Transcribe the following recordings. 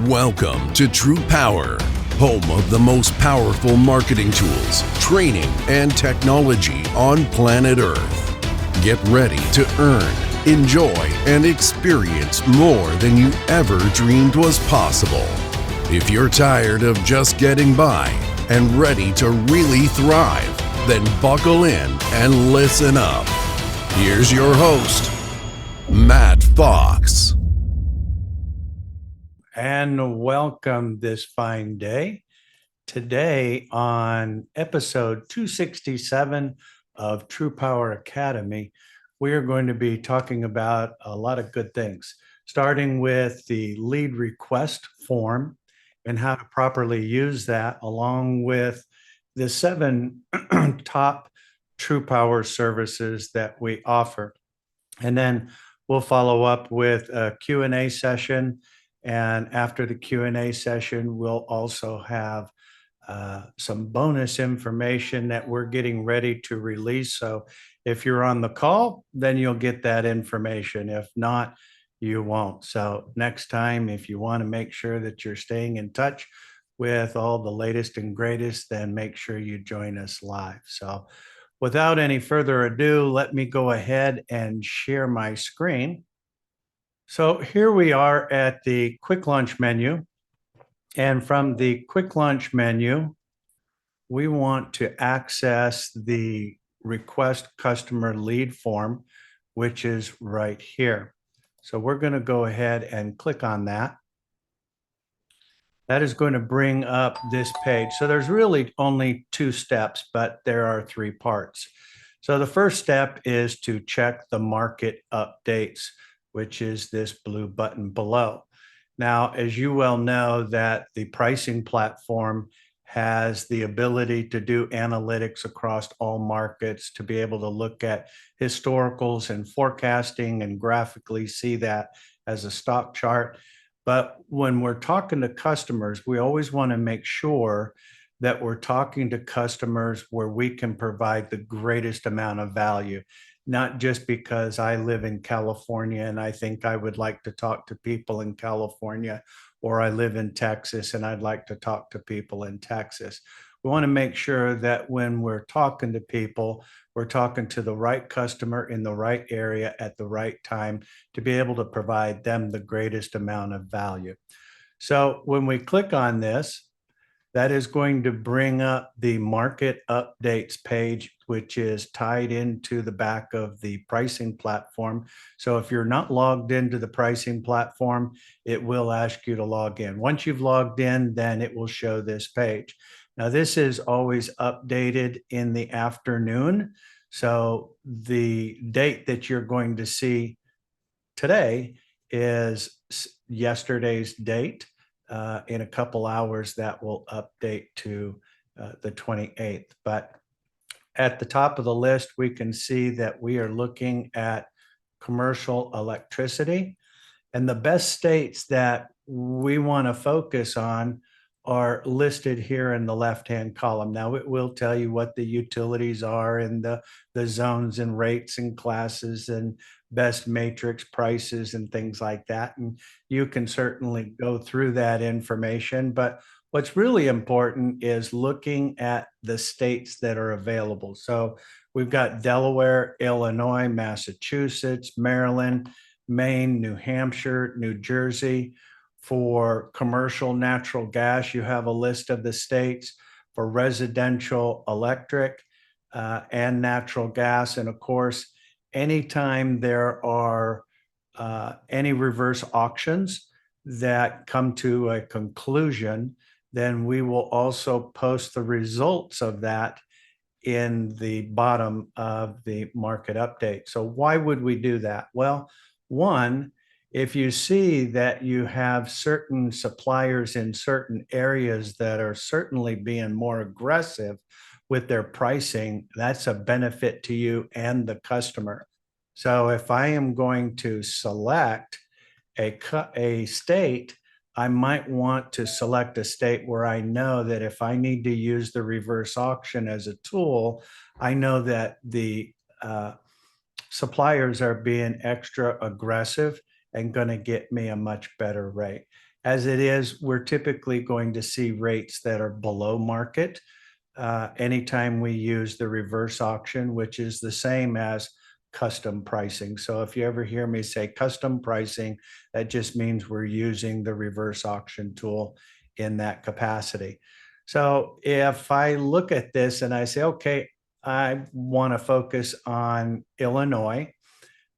Welcome to TruPowur, home of the most powerful marketing tools, training, and technology on planet Earth. Get ready to earn, enjoy, and experience more than you ever dreamed was possible. If you're tired of just getting by and ready to really thrive, then buckle in and listen up. Here's your host, Matt Fox. And welcome this fine day. Today on episode 267 of TruPowur Academy, we are going to be talking about a lot of good things, starting with the lead request form and how to properly use that, along with the 7 top TruPowur services that we offer. And then we'll follow up with a Q&A session. And after the Q&A session, we'll also have some bonus information that we're getting ready to release. So if you're on the call, then you'll get that information. If not, you won't. So next time, if you want to make sure that you're staying in touch with all the latest and greatest, then make sure you join us live. So without any further ado, let me go ahead and share my screen. So here we are at the quick launch menu. And from the quick launch menu, we want to access the request customer lead form, which is right here. So we're going to go ahead and click on that. That is going to bring up this page. So there's really only 2 steps, but there are 3 parts. So the first step is to check the market updates, which is this blue button below. Now, as you well know, that the pricing platform has the ability to do analytics across all markets, to be able to look at historicals and forecasting and graphically see that as a stock chart. But when we're talking to customers, we always want to make sure that we're talking to customers where we can provide the greatest amount of value. Not just because I live in California and I think I would like to talk to people in California, or I live in Texas and I'd like to talk to people in Texas. We want to make sure that when we're talking to people, we're talking to the right customer in the right area at the right time to be able to provide them the greatest amount of value. So when we click on this, that is going to bring up the market updates page, which is tied into the back of the pricing platform. So if you're not logged into the pricing platform, it will ask you to log in. Once you've logged in, then it will show this page. Now, this is always updated in the afternoon. So the date that you're going to see today is yesterday's date. In a couple hours, that will update to the 28th. But at the top of the list, we can see that we are looking at commercial electricity. And the best states that we want to focus on are listed here in the left-hand column. Now, it will tell you what the utilities are and the zones and rates and classes and best matrix prices and things like that. And you can certainly go through that information. But what's really important is looking at the states that are available. So we've got Delaware, Illinois, Massachusetts, Maryland, Maine, New Hampshire, New Jersey. For commercial natural gas, you have a list of the states. For residential electric and natural gas. And of course, anytime there are any reverse auctions that come to a conclusion, then we will also post the results of that in the bottom of the market update. So why would we do that? Well, one, if you see that you have certain suppliers in certain areas that are certainly being more aggressive with their pricing, that's a benefit to you and the customer. So if I am going to select a state, I might want to select a state where I know that if I need to use the reverse auction as a tool, I know that the suppliers are being extra aggressive and going to get me a much better rate. As it is, we're typically going to see rates that are below market. Anytime we use the reverse auction, which is the same as custom pricing. So if you ever hear me say custom pricing, that just means we're using the reverse auction tool in that capacity. So if I look at this and I say, okay, I want to focus on Illinois,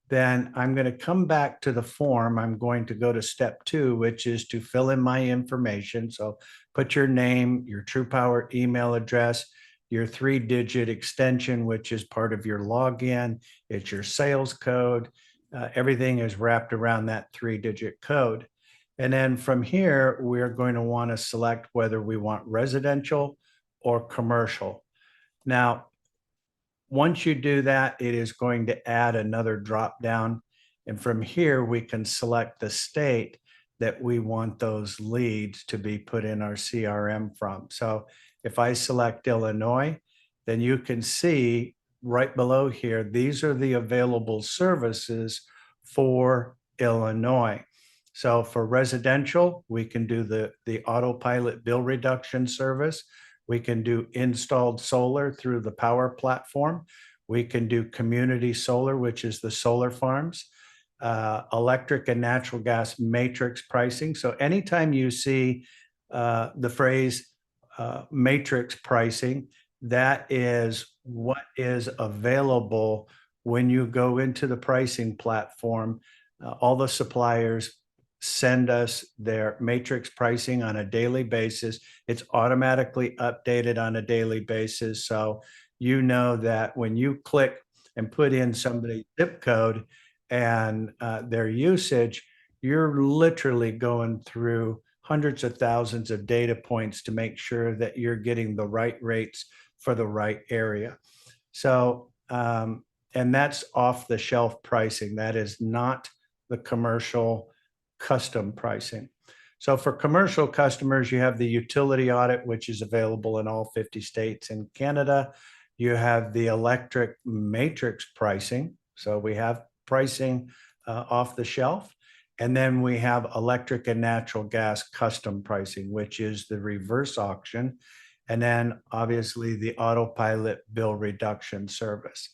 then I'm going to come back to the form. I'm going to go to step 2, which is to fill in my information. So put your name, your TruPowur email address, your 3-digit extension, which is part of your login. It's your sales code. Everything is wrapped around that 3-digit code. And then from here, we're going to want to select whether we want residential or commercial. Now, once you do that, it is going to add another drop down. And from here, we can select the state that we want those leads to be put in our CRM from. So if I select Illinois, then you can see right below here, these are the available services for Illinois. So for residential, we can do the autopilot bill reduction service. We can do installed solar through the Power platform. We can do community solar, which is the solar farms, electric and natural gas matrix pricing. So anytime you see the phrase matrix pricing, that is what is available when you go into the pricing platform. All the suppliers send us their matrix pricing on a daily basis. It's automatically updated on a daily basis. So you know that when you click and put in somebody's zip code and their usage, you're literally going through hundreds of thousands of data points to make sure that you're getting the right rates for the right area. So, and that's off the shelf pricing. That is not the commercial custom pricing. So for commercial customers, you have the utility audit, which is available in all 50 states and Canada. You have the electric matrix pricing. So we have pricing off the shelf. And then we have electric and natural gas custom pricing, which is the reverse auction. And then obviously the autopilot bill reduction service.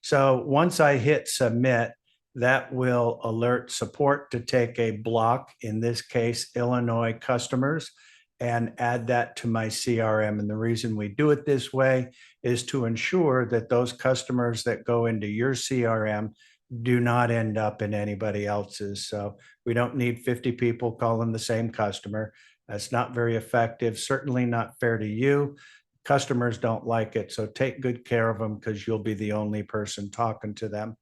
So once I hit submit, that will alert support to take a block, in this case, Illinois customers, and add that to my CRM. And the reason we do it this way is to ensure that those customers that go into your CRM do not end up in anybody else's. So we don't need 50 people calling the same customer. That's not very effective, certainly not fair to you. Customers don't like it. So take good care of them because you'll be the only person talking to them.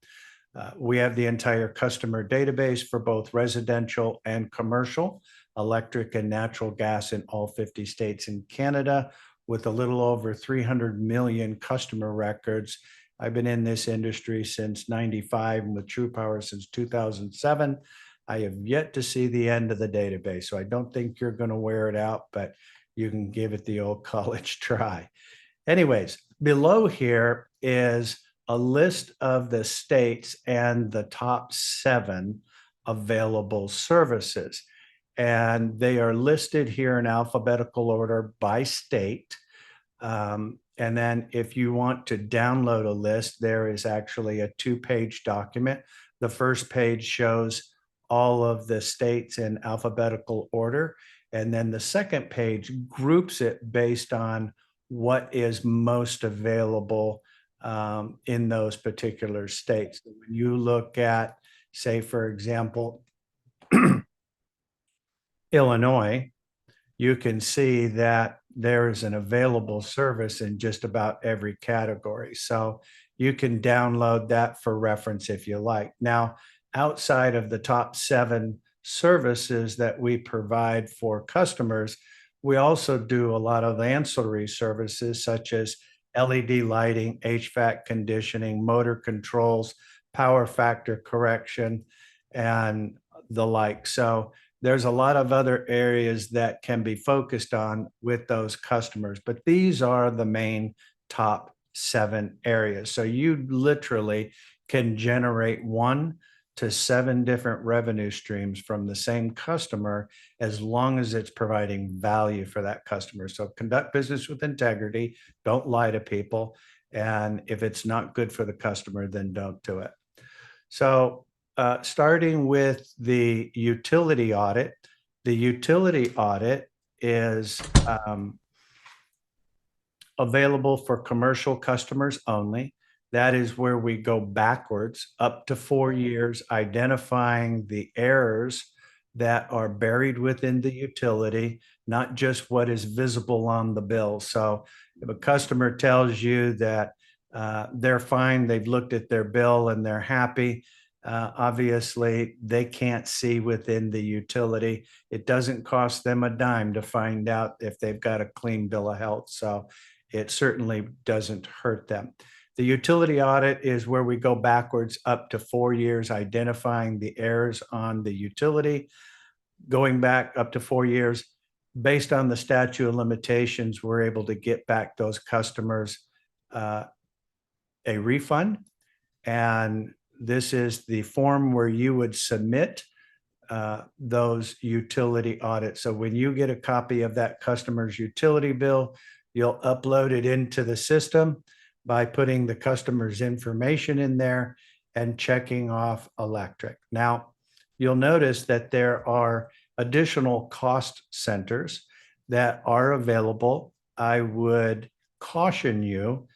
We have the entire customer database for both residential and commercial, electric and natural gas in all 50 states and Canada, with a little over 300 million customer records. I've been in this industry since '95 and with TruPowur since 2007. I have yet to see the end of the database, so I don't think you're going to wear it out, but you can give it the old college try. Anyways, below here is a list of the states and the top 7 available services. And they are listed here in alphabetical order by state. And then if you want to download a list, there is actually a 2-page document. The first page shows all of the states in alphabetical order. And then the second page groups it based on what is most available in those particular states. When you look at, say, for example, Illinois, you can see that there is an available service in just about every category. So you can download that for reference if you like. Now, outside of the top 7 services that we provide for customers, we also do a lot of ancillary services such as LED lighting, HVAC conditioning, motor controls, power factor correction, and the like. So there's a lot of other areas that can be focused on with those customers, but these are the main top 7 areas. So you literally can generate one to 7 different revenue streams from the same customer, as long as it's providing value for that customer. So conduct business with integrity, don't lie to people. And if it's not good for the customer, then don't do it. So starting with the utility audit, the utility audit is available for commercial customers only. That is where we go backwards up to 4 years, identifying the errors that are buried within the utility, not just what is visible on the bill. So if a customer tells you that they're fine, they've looked at their bill and they're happy, obviously they can't see within the utility. It doesn't cost them a dime to find out if they've got a clean bill of health. So it certainly doesn't hurt them. The utility audit is where we go backwards up to 4 years, identifying the errors on the utility. Going back up to 4 years, based on the statute of limitations, we're able to get back those customers a refund. And this is the form where you would submit those utility audits. So when you get a copy of that customer's utility bill, you'll upload it into the system by putting the customer's information in there and checking off electric. Now, you'll notice that there are additional cost centers that are available. I would caution you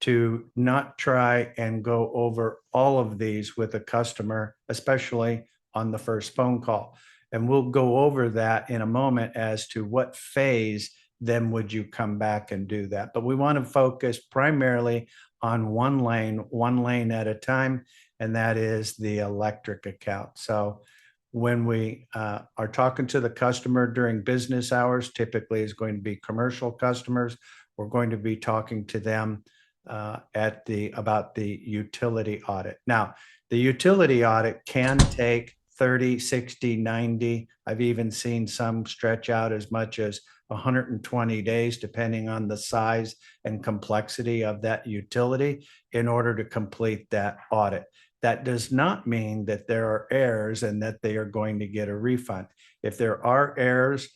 to not try and go over all of these with a customer, especially on the first phone call. And we'll go over that in a moment as to what phase then would you come back and do that. But we want to focus primarily on one lane at a time, and that is the electric account. So when we are talking to the customer during business hours, typically is going to be commercial customers. We're going to be talking to them about the utility audit. Now, the utility audit can take 30, 60, 90. I've even seen some stretch out as much as 120 days, depending on the size and complexity of that utility, in order to complete that audit. That does not mean that there are errors and that they are going to get a refund. If there are errors,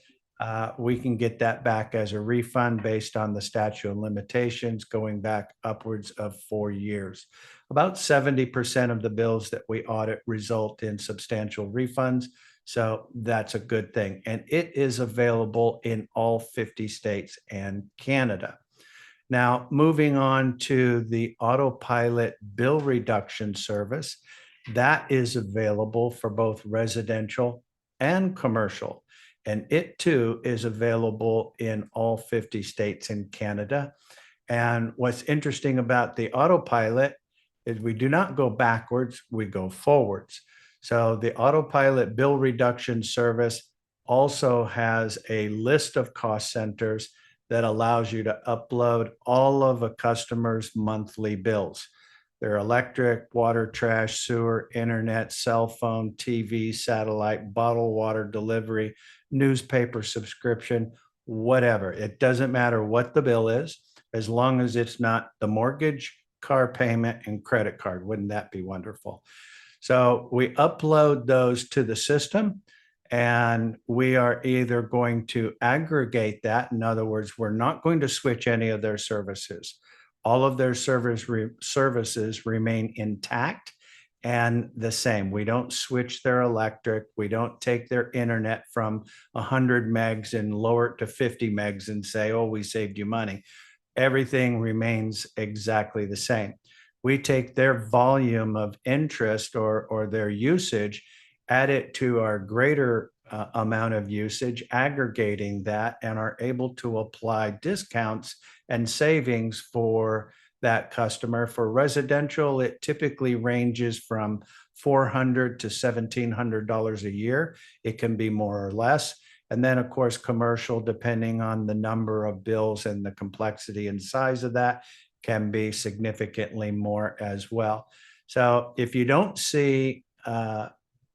we can get that back as a refund based on the statute of limitations going back upwards of 4 years. About 70% of the bills that we audit result in substantial refunds. So that's a good thing. And it is available in all 50 states and Canada. Now, moving on to the autopilot bill reduction service, that is available for both residential and commercial. And it too is available in all 50 states in Canada. And what's interesting about the autopilot is we do not go backwards, we go forwards. So the autopilot bill reduction service also has a list of cost centers that allows you to upload all of a customer's monthly bills. Their electric, water, trash, sewer, internet, cell phone, TV, satellite, bottled water delivery, newspaper subscription, whatever. It doesn't matter what the bill is, as long as it's not the mortgage, car payment, and credit card. Wouldn't that be wonderful? So we upload those to the system, and we are either going to aggregate that. In other words, we're not going to switch any of their services. All of their services remain intact and the same. We don't switch their electric. We don't take their internet from 100 megs and lower it to 50 megs and say, oh, we saved you money. Everything remains exactly the same. We take their volume of interest or their usage, add it to our greater amount of usage, aggregating that, and are able to apply discounts and savings for that customer. For residential, it typically ranges from $400 to $1,700 a year. It can be more or less. And then, of course, commercial, depending on the number of bills and the complexity and size of that, can be significantly more as well. So if you don't see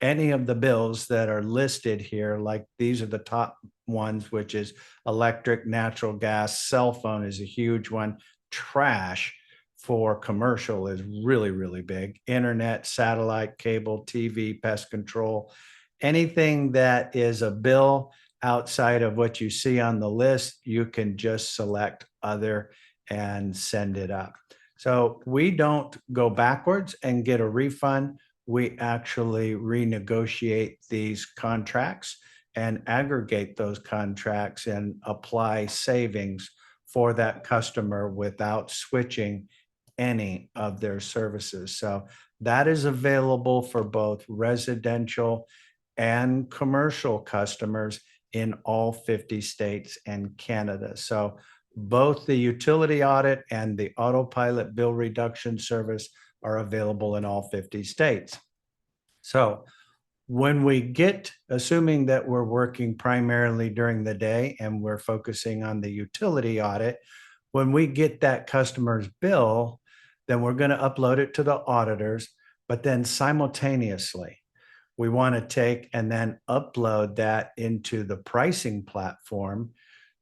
any of the bills that are listed here, like these are the top ones, which is electric, natural gas, cell phone is a huge one, trash, for commercial is really, really big. Internet, satellite, cable, TV, pest control, anything that is a bill outside of what you see on the list, you can just select other and send it up. So we don't go backwards and get a refund. We actually renegotiate these contracts and aggregate those contracts and apply savings for that customer without switching any of their services. So that is available for both residential and commercial customers in all 50 states and Canada. So both the utility audit and the autopilot bill reduction service are available in all 50 states. So when we get, assuming that we're working primarily during the day and we're focusing on the utility audit, when we get that customer's bill, then we're going to upload it to the auditors, but then simultaneously, we want to take and then upload that into the pricing platform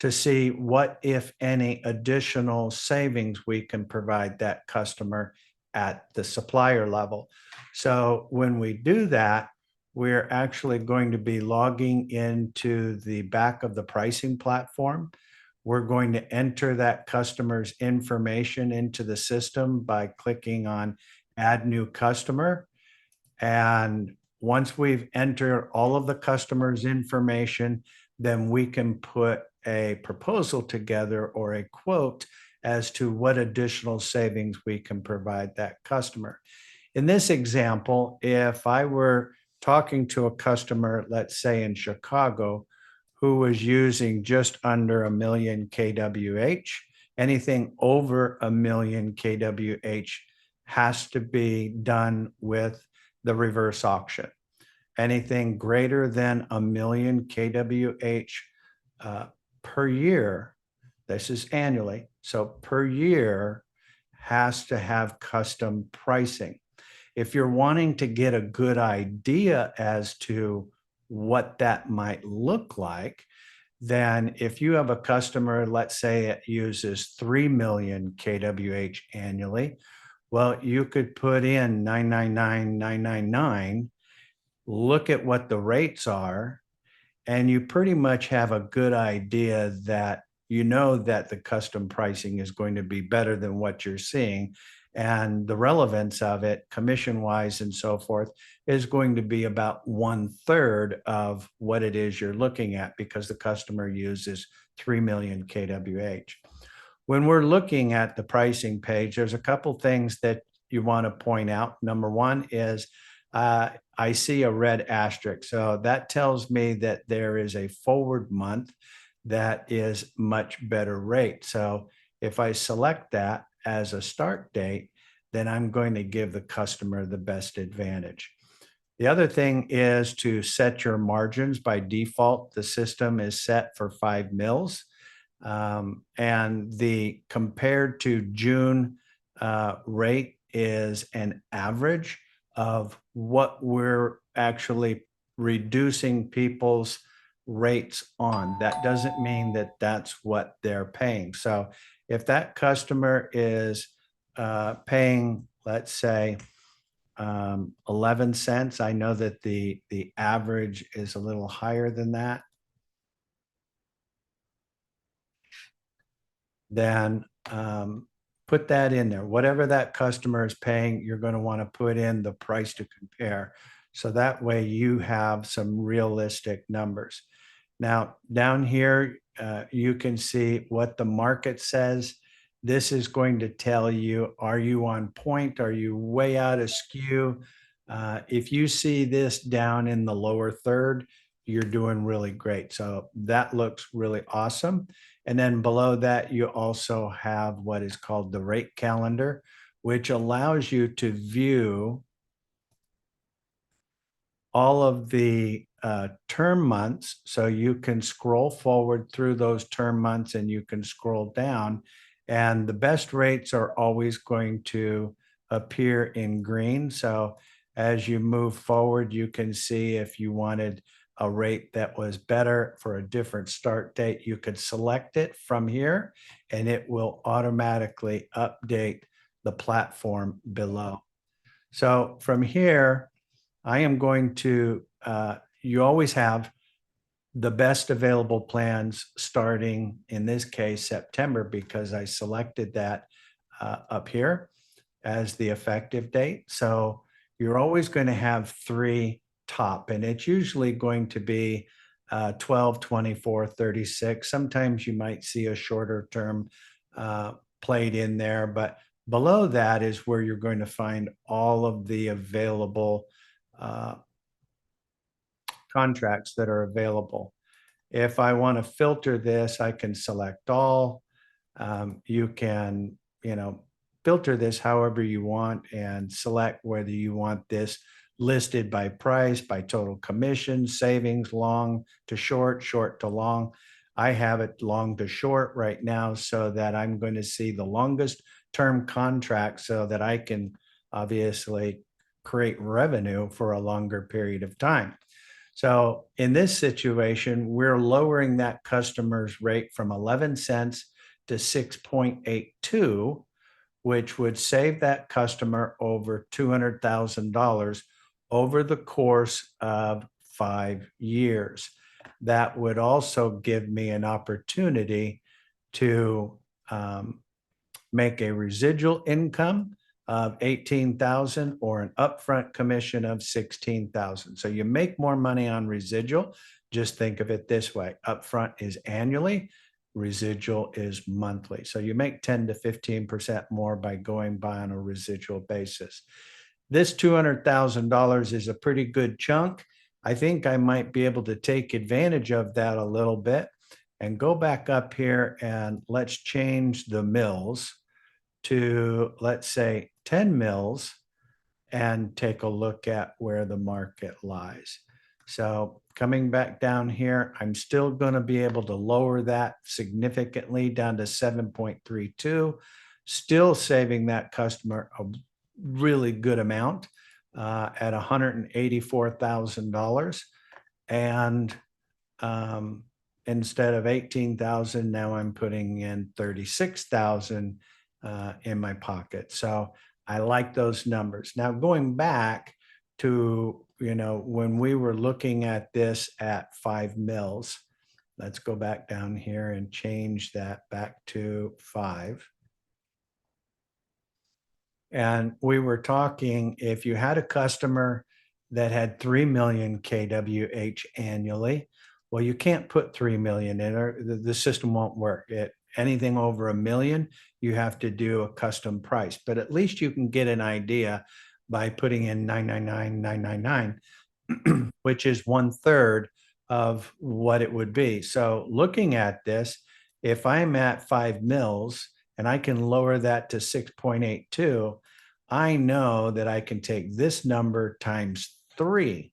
to see what, if any, additional savings we can provide that customer at the supplier level. So when we do that, we're actually going to be logging into the back of the pricing platform. We're going to enter that customer's information into the system by clicking on Add New Customer. And once we've entered all of the customer's information, then we can put a proposal together or a quote as to what additional savings we can provide that customer. In this example, if I were talking to a customer, let's say in Chicago, who was using just under 1 million kWh, anything over 1 million kWh has to be done with the reverse auction. Anything greater than 1 million kWh per year, this is annually, so per year has to have custom pricing. If you're wanting to get a good idea as to what that might look like, then if you have a customer, let's say it uses 3 million kWh annually, well, you could put in 999,999, look at what the rates are, and you pretty much have a good idea that you know that the custom pricing is going to be better than what you're seeing. And the relevance of it, commission-wise and so forth, is going to be about 1/3 of what it is you're looking at because the customer uses 3 million kWh. When we're looking at the pricing page, there's a couple things that you want to point out. Number one is I see a red asterisk. So that tells me that there is a forward month that is much better rate. So if I select that as a start date, then I'm going to give the customer the best advantage. The other thing is to set your margins. By default, the system is set for 5 mils. And the compared to June rate is an average of what we're actually reducing people's rates on. That doesn't mean that that's what they're paying. So if that customer is paying, let's say, 11 cents, I know that the average is a little higher than that, then put that in there. Whatever that customer is paying, you're going to want to put in the price to compare. So that way you have some realistic numbers. Now, down here, you can see what the market says. This is going to tell you, are you on point? Are you way out of skew? If you see this down in the lower third, you're doing really great. So that looks really awesome. And then below that, you also have what is called the rate calendar, which allows you to view all of the term months. So you can scroll forward through those term months and you can scroll down. And the best rates are always going to appear in green. So as you move forward, you can see if you wanted a rate that was better for a different start date, you could select it from here and it will automatically update the platform below. So from here, I am going to, you always have the best available plans starting, in this case, September, because I selected that up here as the effective date. So you're always going to have three top, and it's usually going to be 12, 24, 36. Sometimes you might see a shorter term played in there, but below that is where you're going to find all of the available contracts that are available. If I want to filter this, I can select all. You can, filter this however you want and select whether you want this listed by price, by total commission, savings, long to short, short to long. I have it long to short right now so that I'm going to see the longest term contract so that I can obviously create revenue for a longer period of time. So in this situation, we're lowering that customer's rate from 11 cents to 6.82, which would save that customer over $200,000 over the course of 5 years. That would also give me an opportunity to make a residual income of 18,000 or an upfront commission of 16,000. So you make more money on residual. Just think of it this way. Upfront is annually, residual is monthly. So you make 10 to 15% more by going by on a residual basis. This $200,000 is a pretty good chunk. I think I might be able to take advantage of that a little bit and go back up here and let's change the mills to, let's say, 10 mills and take a look at where the market lies. So coming back down here, I'm still going to be able to lower that significantly down to 7.32, still saving that customer a really good amount at $184,000. And instead of 18,000, now I'm putting in 36,000 in my pocket. So I like those numbers. Now going back to, when we were looking at this at 5 mils, let's go back down here and change that back to 5. And we were talking, if you had a customer that had 3 million kWh annually, well, you can't put 3 million in, or the system won't work. Anything over 1 million, you have to do a custom price, but at least you can get an idea by putting in 999,999, which is 1/3 of what it would be. So looking at this, if I'm at 5 mils and I can lower that to 6.82, I know that I can take this number times 3.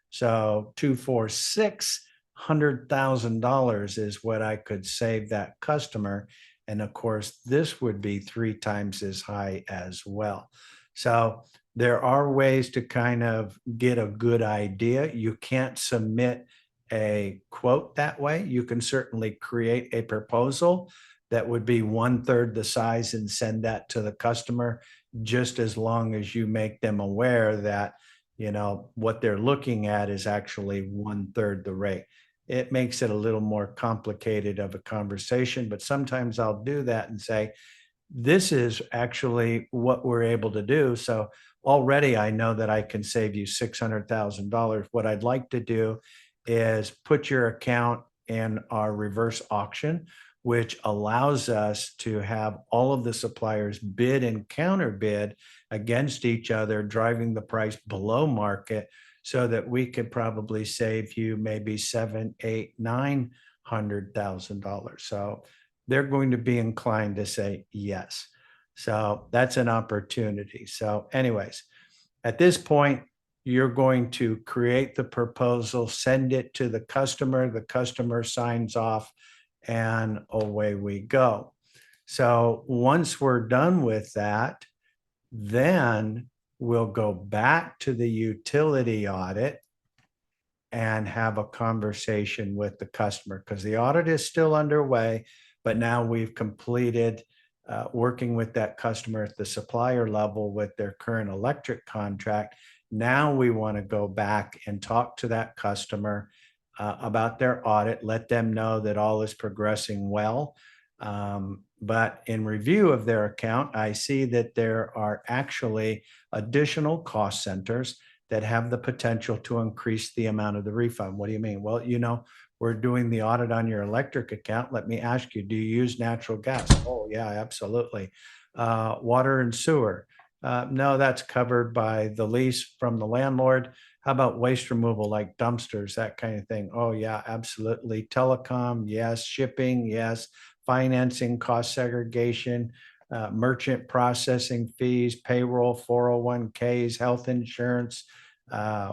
So 246 $100,000 is what I could save that customer. And of course, this would be 3 times as high as well. So there are ways to kind of get a good idea. You can't submit a quote that way. You can certainly create a proposal that would be 1/3 the size and send that to the customer, just as long as you make them aware that what they're looking at is actually 1/3 the rate. It makes it a little more complicated of a conversation, but sometimes I'll do that and say, this is actually what we're able to do. So already I know that I can save you $600,000. What I'd like to do is put your account in our reverse auction, which allows us to have all of the suppliers bid and counter bid against each other, driving the price below market, so that we could probably save you maybe $700,000, $800,000, $900,000. So they're going to be inclined to say yes. So that's an opportunity. So anyways, at this point, you're going to create the proposal, send it to the customer signs off, and away we go. So once we're done with that, then we'll go back to the utility audit and have a conversation with the customer, because the audit is still underway, but now we've completed working with that customer at the supplier level with their current electric contract. Now we want to go back and talk to that customer about their audit, let them know that all is progressing well. But in review of their account, I see that there are actually additional cost centers that have the potential to increase the amount of the refund. What do you mean? Well, we're doing the audit on your electric account. Let me ask you, do you use natural gas? Oh, yeah, absolutely. Water and sewer. No, that's covered by the lease from the landlord. How about waste removal, like dumpsters, that kind of thing? Oh, yeah, absolutely. Telecom, yes. Shipping, yes. Financing, cost segregation, merchant processing fees, payroll, 401ks, health insurance,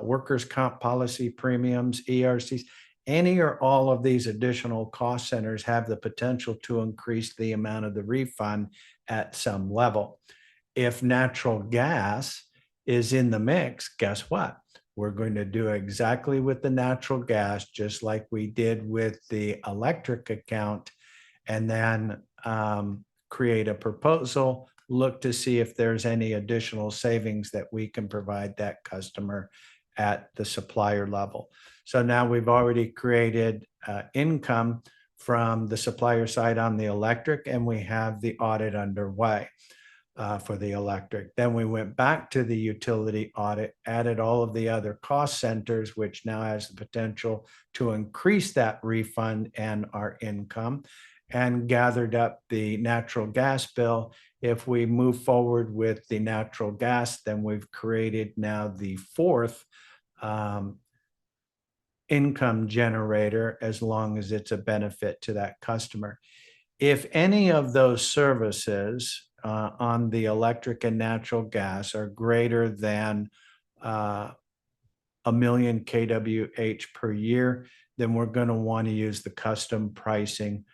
workers' comp policy premiums, ERCs. Any or all of these additional cost centers have the potential to increase the amount of the refund at some level. If natural gas is in the mix, guess what? We're going to do exactly with the natural gas, just like we did with the electric account, and then create a proposal, look to see if there's any additional savings that we can provide that customer at the supplier level. So now we've already created income from the supplier side on the electric, and we have the audit underway for the electric. Then we went back to the utility audit, added all of the other cost centers, which now has the potential to increase that refund and our income, and gathered up the natural gas bill. If we move forward with the natural gas, then we've created now the fourth income generator, as long as it's a benefit to that customer. If any of those services on the electric and natural gas are greater than 1,000,000 kWh per year, then we're going to want to use the custom pricing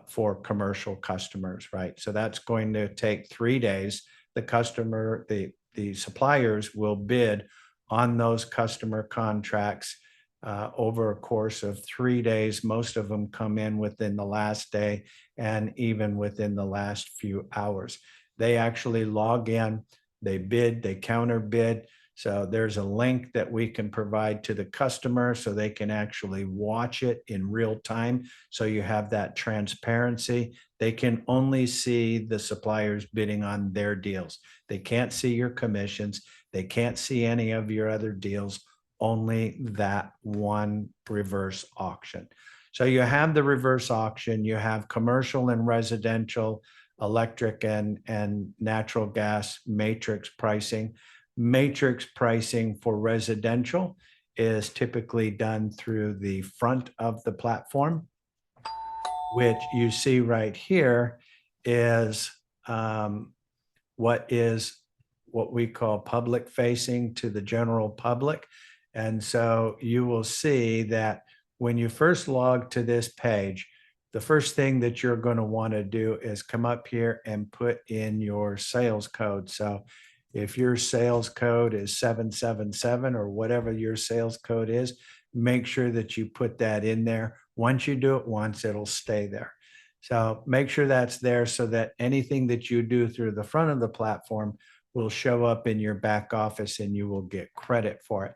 for commercial customers, right? So that's going to take 3 days. The suppliers will bid on those customer contracts over a course of 3 days. Most of them come in within the last day and even within the last few hours. They actually log in, they bid, they counter bid. So there's a link that we can provide to the customer so they can actually watch it in real time. So you have that transparency. They can only see the suppliers bidding on their deals. They can't see your commissions. They can't see any of your other deals, only that one reverse auction. So you have the reverse auction, you have commercial and residential, electric and natural gas matrix pricing. Matrix pricing for residential is typically done through the front of the platform, which you see right here is what we call public facing to the general public. And so you will see that when you first log to this page, the first thing that you're going to want to do is come up here and put in your sales code. So if your sales code is 777 or whatever your sales code is, make sure that you put that in there. Once you do it once, it'll stay there. So make sure that's there so that anything that you do through the front of the platform will show up in your back office and you will get credit for it.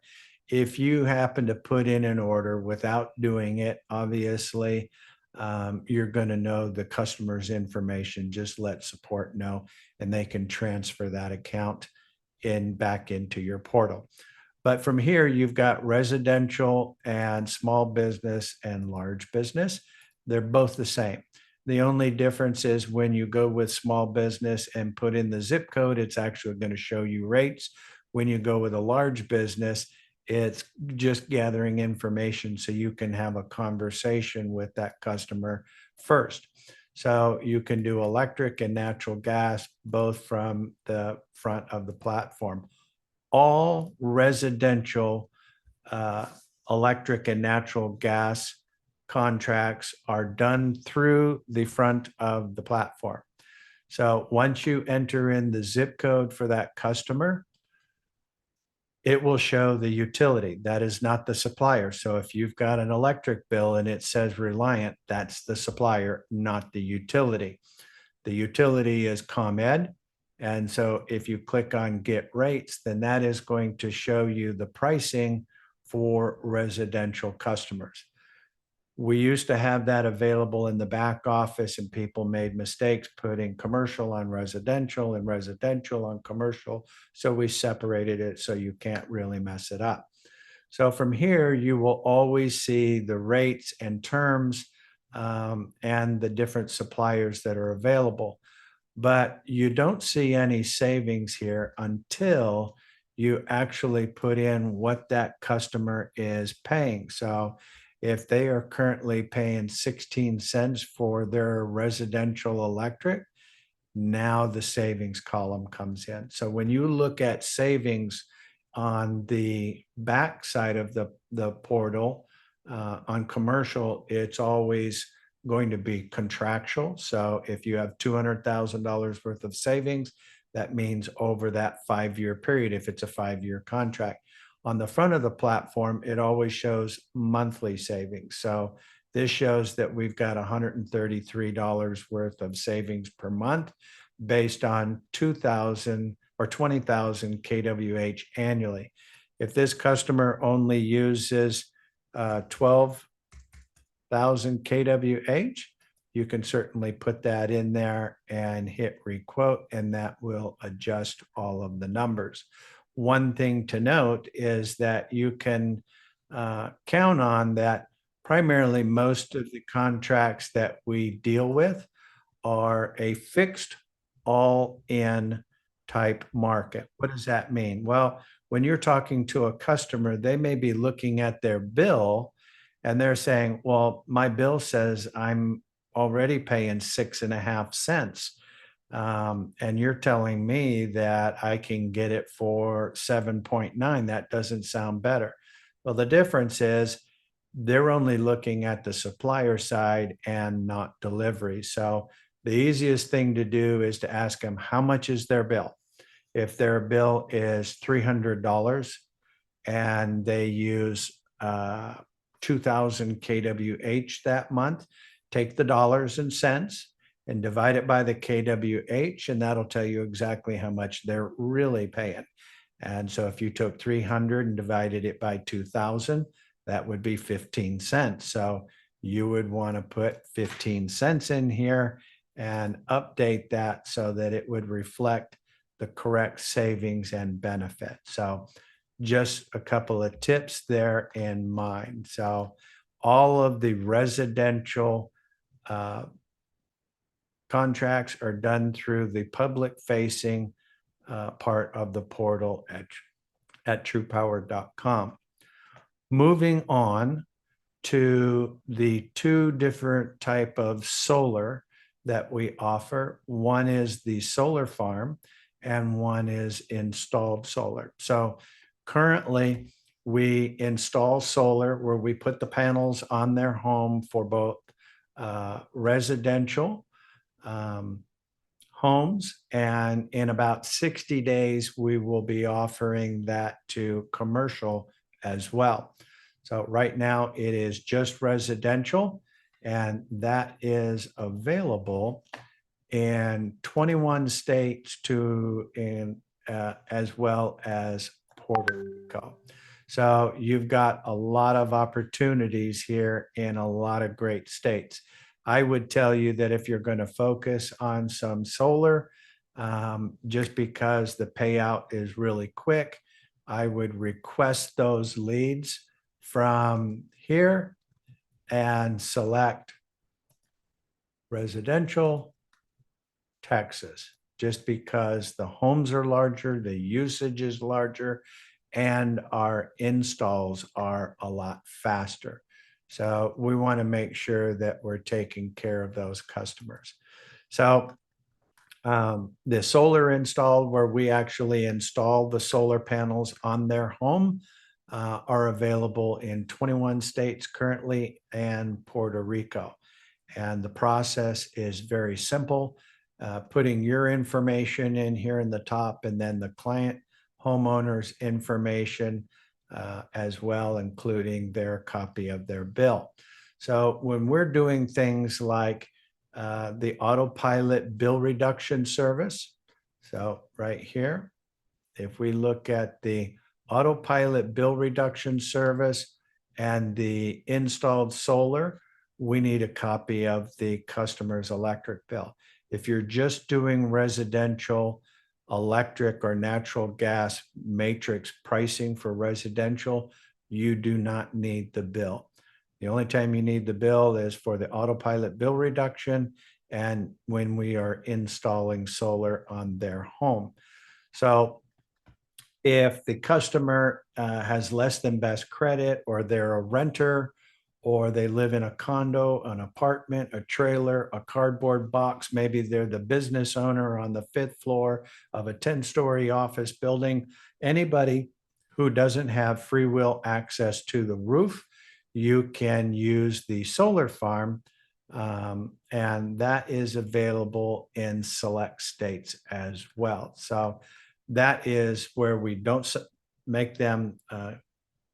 If you happen to put in an order without doing it, obviously, you're going to know the customer's information. Just let support know, and they can transfer that account back into your portal. But from here, you've got residential and small business and large business. They're both the same. The only difference is when you go with small business and put in the zip code, it's actually going to show you rates. When you go with a large business, it's just gathering information so you can have a conversation with that customer first. So you can do electric and natural gas, both from the front of the platform. All residential electric and natural gas contracts are done through the front of the platform. So once you enter in the zip code for that customer, it will show the utility. That is not the supplier. So if you've got an electric bill and it says Reliant, that's the supplier, not the utility. The utility is ComEd. And so if you click on Get Rates, then that is going to show you the pricing for residential customers. We used to have that available in the back office, and people made mistakes putting commercial on residential and residential on commercial. So we separated it so you can't really mess it up. So from here, you will always see the rates and terms and the different suppliers that are available. But you don't see any savings here until you actually put in what that customer is paying. So if they are currently paying 16 cents for their residential electric, now the savings column comes in. So when you look at savings on the back side of the portal, on commercial, it's always going to be contractual. So if you have $200,000 worth of savings, that means over that 5-year period, if it's a 5-year contract. On the front of the platform, it always shows monthly savings. So this shows that we've got $133 worth of savings per month based on 2,000 or 20,000 kWh annually. If this customer only uses 12,000 kWh, you can certainly put that in there and hit requote, and that will adjust all of the numbers. One thing to note is that you can count on that primarily most of the contracts that we deal with are a fixed all-in type market. What does that mean? Well, when you're talking to a customer, they may be looking at their bill and they're saying, well, my bill says I'm already paying 6.5 cents. And you're telling me that I can get it for 7.9. That doesn't sound better. Well, the difference is they're only looking at the supplier side and not delivery. So the easiest thing to do is to ask them, how much is their bill? If their bill is $300 and they use 2,000 kWh that month, take the dollars and cents and divide it by the kWh, and that'll tell you exactly how much they're really paying. And so if you took 300 and divided it by 2,000, that would be 15 cents. So you would want to put 15 cents in here and update that so that it would reflect the correct savings and benefit. So just a couple of tips there in mind. So all of the residential contracts are done through the public facing part of the portal at TruPowur.com. Moving on to the two different type of solar that we offer. One is the solar farm and one is installed solar. So currently we install solar where we put the panels on their home for both residential homes, and in about 60 days we will be offering that to commercial as well. So right now it is just residential, and that is available in 21 states as well as Puerto Rico. So you've got a lot of opportunities here in a lot of great states. I would tell you that if you're going to focus on some solar, just because the payout is really quick, I would request those leads from here and select residential Texas, just because the homes are larger, the usage is larger, and our installs are a lot faster. So we want to make sure that we're taking care of those customers. So the solar install, where we actually install the solar panels on their home, are available in 21 states currently and Puerto Rico. And the process is very simple. Putting your information in here in the top, and then the client homeowner's information as well, including their copy of their bill. So when we're doing things like the autopilot bill reduction service. So right here, if we look at the autopilot bill reduction service and the installed solar, we need a copy of the customer's electric bill. If you're just doing residential electric or natural gas matrix pricing for residential, you do not need the bill. The only time you need the bill is for the autopilot bill reduction and when we are installing solar on their home. So if the customer has less than best credit, or they're a renter, or they live in a condo, an apartment, a trailer, a cardboard box, maybe they're the business owner on the 5th floor of a 10-story office building, anybody who doesn't have free will access to the roof, you can use the solar farm, and that is available in select states as well. So that is where we don't make them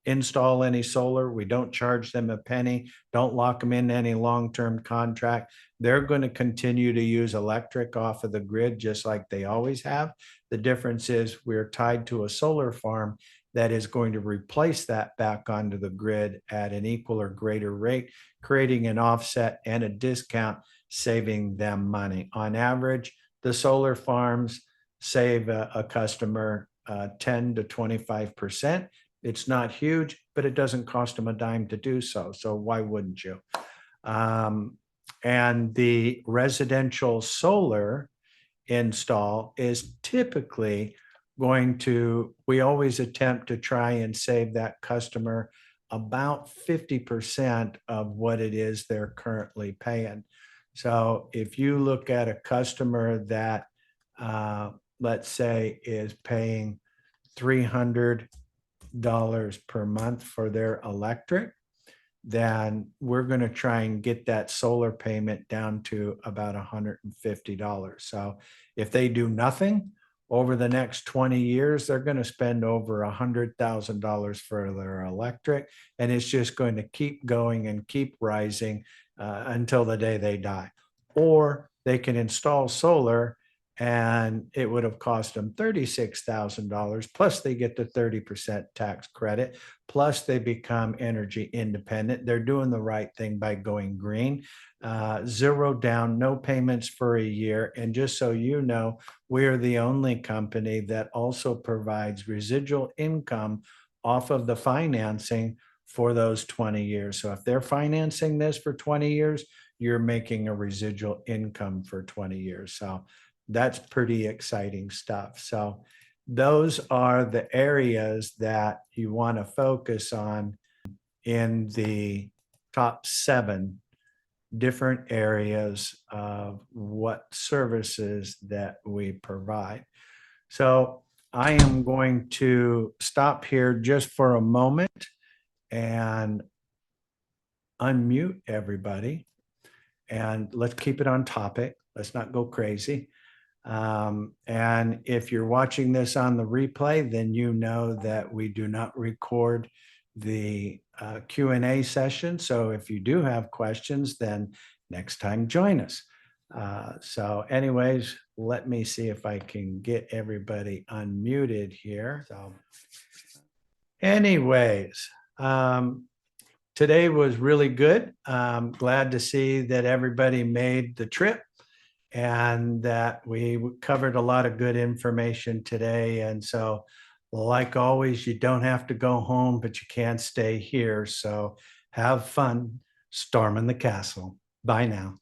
install any solar. We don't charge them a penny, don't lock them in any long-term contract. They're going to continue to use electric off of the grid just like they always have. The difference is we're tied to a solar farm that is going to replace that back onto the grid at an equal or greater rate, creating an offset and a discount, saving them money. On average, the solar farms save a customer 10 to 25%. It's not huge, but it doesn't cost them a dime to do so. So why wouldn't you? And the residential solar install is typically going to, we always attempt to try and save that customer about 50% of what it is they're currently paying. So if you look at a customer that, let's say, is paying $300 per month for their electric, then we're going to try and get that solar payment down to about $150. So if they do nothing over the next 20 years, they're going to spend over $100,000 for their electric, and it's just going to keep going and keep rising until the day they die. Or they can install solar and it would have cost them $36,000, plus they get the 30% tax credit, plus they become energy independent. They're doing the right thing by going green. Zero down, no payments for a year. And just so you know, we're the only company that also provides residual income off of the financing for those 20 years. So if they're financing this for 20 years, you're making a residual income for 20 years. So that's pretty exciting stuff. So those are the areas that you want to focus on in the top 7 different areas of what services that we provide. So I am going to stop here just for a moment and unmute everybody, and let's keep it on topic. Let's not go crazy. And if you're watching this on the replay, then you know that we do not record the Q&A session. So if you do have questions, then next time join us. So anyways, let me see if I can get everybody unmuted here. So anyways, today was really good. Glad to see that everybody made the trip and that we covered a lot of good information today. And so, like always, you don't have to go home, but you can stay here. So have fun storming the castle. Bye now.